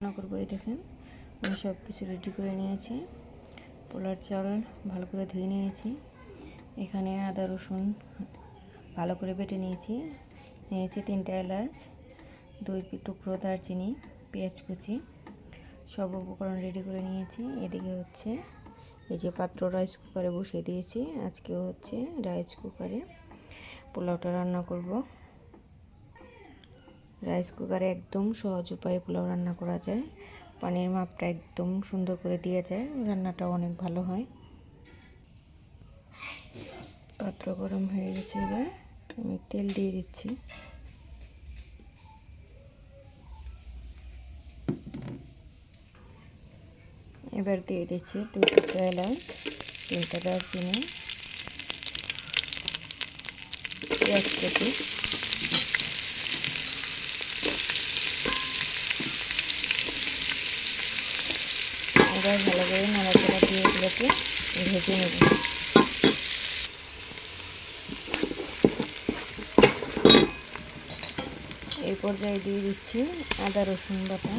রান্না করবো। এই দেখেন আমি সব কিছু রেডি করে নিয়েছি। পোলার চাল ভালো করে ধুয়ে নিয়েছি। এখানে আদা রসুন ভালো করে বেটে নিয়েছি। 3টা এলাচ, 2 টুকরো দারচিনি, পেঁয়াজ কুচি, সব উপকরণ রেডি করে নিয়েছি। এদিকে হচ্ছে এই যে পাত্র রাইস কুকারে বসিয়ে দিয়েছি। আজকেও হচ্ছে রাইস কুকারে পোলাওটা রান্না করব। রাইস কুকারে একদম সহজ উপায়ে পোলাও রান্না করা যায়। পানির মাপটা একদম সুন্দর করে দিয়ে যায়, রান্নাটাও অনেক ভালো হয়। পাত্র গরম হয়ে গেছে, এবার আমি তেল দিয়ে দিচ্ছি। এবার দিয়ে দিচ্ছি 2 টুকরো এলাচ, 3টা দারচিনি, পেঁয়াজ কুচি, এবার ভালো করে নাড়াচাড়া দিয়ে এগুলোকে ভেজে নেব। এই পর্যায়ে দিয়ে দিচ্ছি আদা রসুন বাটা।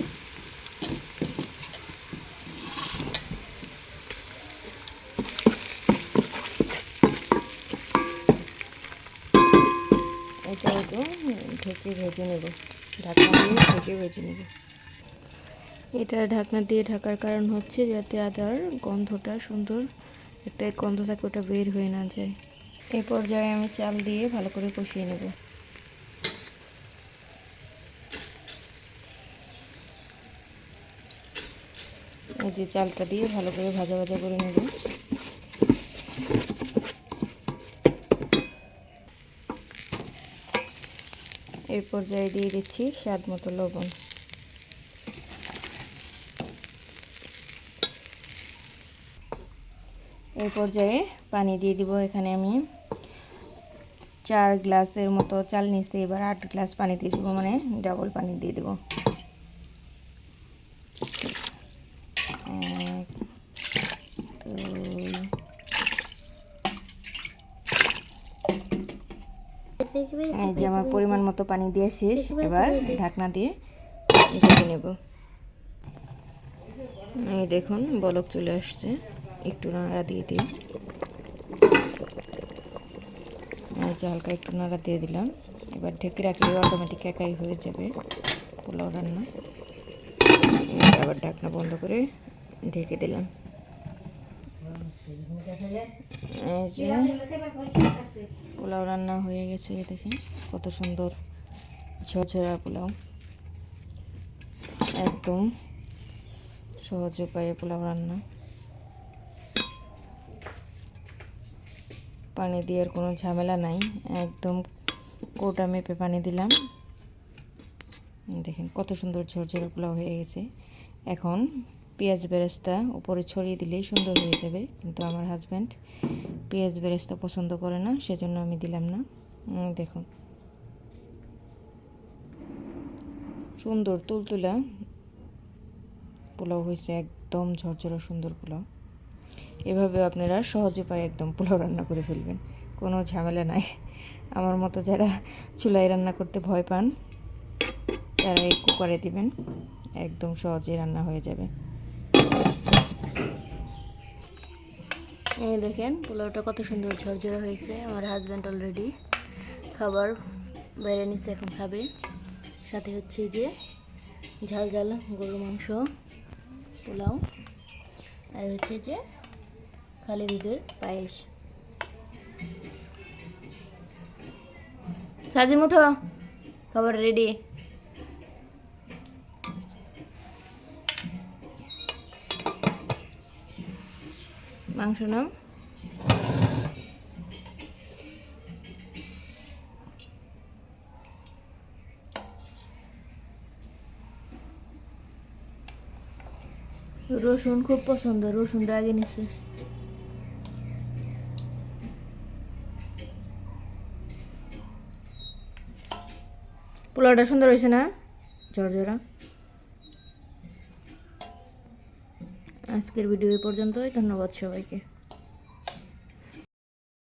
এটা একটু ঢেকে ভেজে নেব, ঢাকনা দিয়ে ঢেকে ভেজে নেব। এটা ঢাকনা দিয়ে ঢাকার কারণ হচ্ছে যাতে আদার গন্ধটা সুন্দর একটা গন্ধ থাকে, ওটা বের হয়ে না যায়। এই পর্যায়ে আমি চাল দিয়ে ভালো করে কষিয়ে নেব। এই যে চালটা দিয়ে ভালো করে ভাজা ভাজা করে নেব। এই পর্যায়ে দিয়ে দিচ্ছি স্বাদ মতো লবণ। এই পর্যায়ে পানি দিয়ে দিব। এখানে আমি 4 গ্লাসের মতো চাল নিচ্ছি, এবার 8 গ্লাস পানি দিয়ে দিব, মানে ডাবল পানি দিয়ে দেব। এই যে আমার পরিমাণ মতো পানি দিয়ে শেষ। এবার ঢাকনা দিয়ে ঢেকে নেব। এই দেখুন বলক চলে আসছে, একটু নাড়া দিয়ে দিই। এই যে হালকা একটু নাড়া দিয়ে দিলাম। এবার ঢেকে রাখলে অটোমেটিক একাই হয়ে যাবে পোলাও রান্না। আবার ঢাকনা বন্ধ করে ঢেকে দিলাম। এই যে পোলাও রান্না হয়ে গেছে। দেখেন কত সুন্দর ঝরঝরা পোলাও। একদম সহজ উপায়ে পোলাও রান্না। পানি দেওয়ার কোনো ঝামেলা নাই, একদম কৌটা মেপে পানি দিলাম। দেখেন কত সুন্দর ঝরঝরে পোলাও হয়ে গেছে। এখন পেঁয়াজ বেরেস্তা উপরে ছড়িয়ে দিলেই সুন্দর হয়ে যাবে, কিন্তু আমার হাজব্যান্ড পেঁয়াজ বেরেস্তা পছন্দ করে না, সেজন্য আমি দিলাম না। দেখুন সুন্দর তুলতুলা পোলাও হয়েছে, একদম ঝরঝরে সুন্দর পোলাও। এভাবে আপনারা সহজ উপায়ে একদম পোলাও রান্না করে ফেলবেন, কোনো ঝামেলা নাই। আমার মতো যারা চুলায় রান্না করতে ভয় পান তারা এই কুকারে দিবেন, একদম সহজে রান্না হয়ে যাবে। এই দেখেন পোলাওটা কত সুন্দর ঝরঝরে হয়েছে। আমার হাজব্যান্ড অলরেডি খাবার বাইরে নিচ্ছে, এখন খাবে। সাথে হচ্ছে যে ঝাল ঝাল গরু মাংস পোলাও, আর হচ্ছে যে খালি দুধের পায়েস। সাজি মুঠো খাবার রেডি। মাংস নাও। রসুন খুব পছন্দ, রসুনটা আগে নিচ্ছে। পোলাওটা সুন্দর হয়েছে না, ঝরঝরা। আজকের ভিডিও এই পর্যন্তই। ধন্যবাদ সবাইকে।